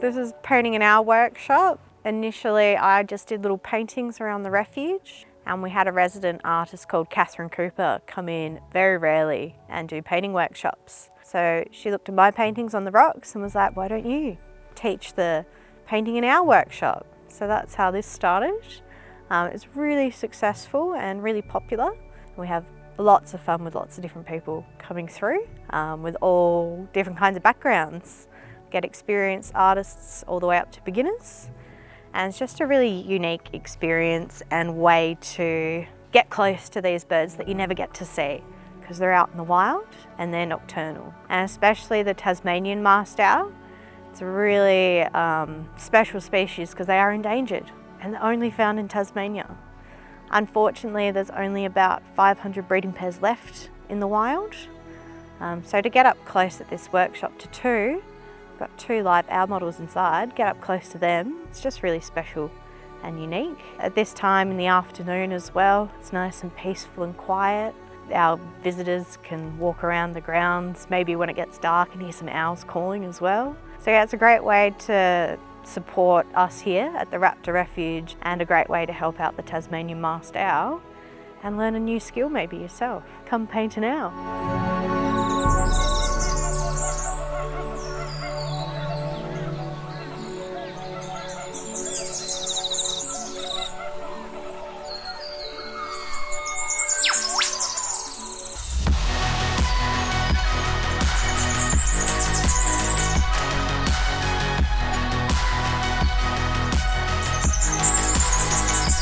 This is painting in our workshop. Initially, I just did little paintings around the refuge, and we had a resident artist called Catherine Cooper come in very rarely and do painting workshops. So she looked at my paintings on the rocks and was like, why don't you teach the painting in our workshop? So that's how this started. It's really successful and really popular. We have lots of fun with lots of different people coming through with all different kinds of backgrounds. Get experienced artists all the way up to beginners. And it's just a really unique experience and way to get close to these birds that you never get to see because they're out in the wild and they're nocturnal. And especially the Tasmanian masked owl. It's a really special species because they are endangered and they're only found in Tasmania. Unfortunately, there's only about 500 breeding pairs left in the wild. So to get up close at this workshop to two, we've got 2 live owl models inside, get up close to them, it's just really special and unique. At this time in the afternoon as well, it's nice and peaceful and quiet. Our visitors can walk around the grounds, maybe when it gets dark and hear some owls calling as well. So yeah, it's a great way to support us here at the Raptor Refuge and a great way to help out the Tasmanian masked owl and learn a new skill maybe yourself. Come paint an owl.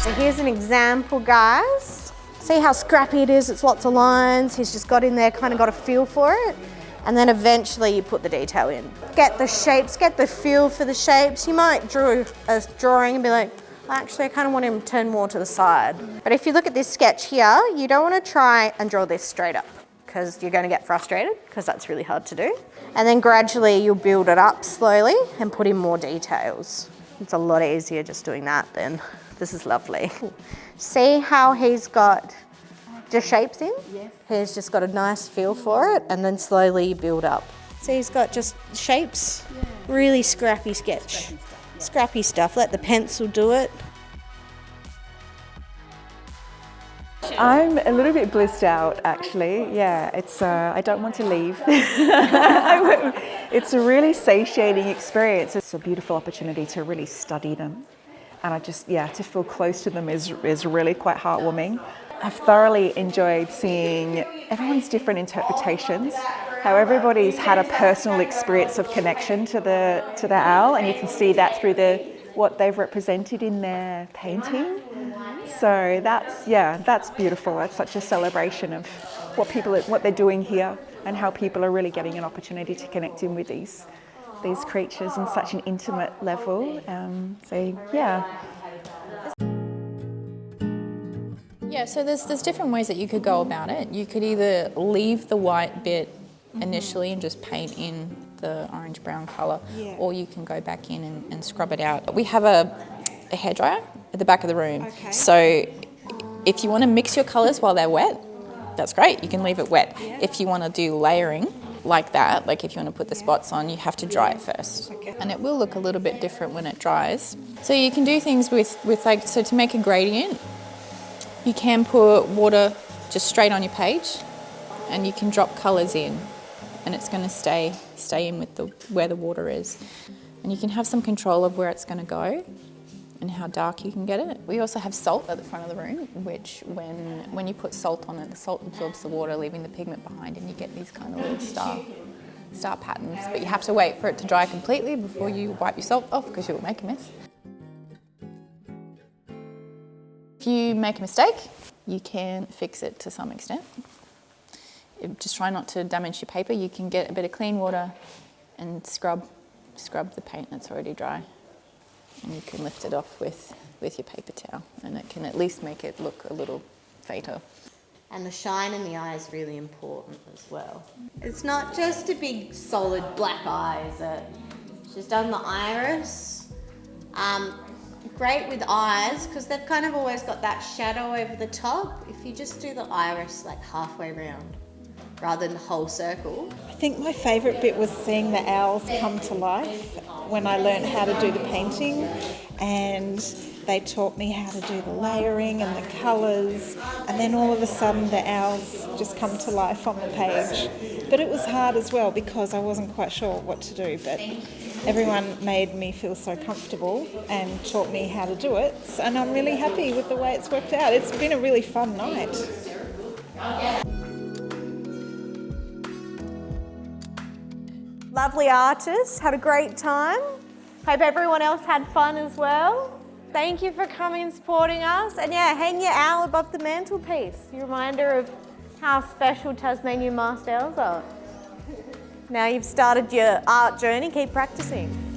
So here's an example, guys. See how scrappy it is? It's lots of lines. He's just got in there, kind of got a feel for it. And then eventually you put the detail in. Get the shapes, get the feel for the shapes. You might draw a drawing and be like, well, actually I kind of want him to turn more to the side. But if you look at this sketch here, you don't want to try and draw this straight up because you're going to get frustrated because that's really hard to do. And then gradually you'll build it up slowly and put in more details. It's a lot easier just doing that than this is lovely. See how he's got just shapes in? Yeah. He's just got a nice feel for it and then slowly you build up. See, he's got just shapes. Yeah. Really scrappy sketch. Scrappy stuff. Let the pencil do it. I'm a little bit blissed out, actually. Yeah, it's. I don't want to leave. It's a really satiating experience. It's a beautiful opportunity to really study them, and to feel close to them is really quite heartwarming. I've thoroughly enjoyed seeing everyone's different interpretations, how everybody's had a personal experience of connection to the owl, and you can see that through what they've represented in their painting. So that's beautiful. That's such a celebration of what they're doing here and how people are really getting an opportunity to connect in with these creatures on such an intimate level. Yeah, so there's different ways that you could go about it. You could either leave the white bit initially and just paint in the orange-brown colour, or you can go back in and scrub it out. We have a hairdryer at the back of the room. Okay. So if you want to mix your colours while they're wet, that's great. You can leave it wet. Yeah. If you want to do layering like that, like if you want to put the spots on, you have to dry it first. Okay. And it will look a little bit different when it dries. So you can do things with so to make a gradient, you can put water just straight on your page and you can drop colours in and it's going to stay in with where the water is. And you can have some control of where it's going to go and how dark you can get it. We also have salt at the front of the room, which when you put salt on it, the salt absorbs the water, leaving the pigment behind, and you get these kind of little star patterns. But you have to wait for it to dry completely before you wipe your salt off because you'll make a mess. If you make a mistake, you can fix it to some extent. Just try not to damage your paper. You can get a bit of clean water and scrub the paint that's already dry. And you can lift it off with your paper towel and it can at least make it look a little fainter. And the shine in the eye is really important as well. It's not just a big solid black eye, is it? She's done the iris. Great with eyes because they've kind of always got that shadow over the top. If you just do the iris like halfway round rather than the whole circle. I think my favourite bit was seeing the owls come to life. when I learned how to do the painting, and they taught me how to do the layering and the colours, and then all of a sudden the owls just come to life on the page. But it was hard as well because I wasn't quite sure what to do, but everyone made me feel so comfortable and taught me how to do it, and I'm really happy with the way it's worked out. It's been a really fun night. Lovely artists, had a great time. Hope everyone else had fun as well. Thank you for coming and supporting us. And yeah, hang your owl above the mantelpiece. A reminder of how special Tasmanian masked owls are. Now you've started your art journey, keep practicing.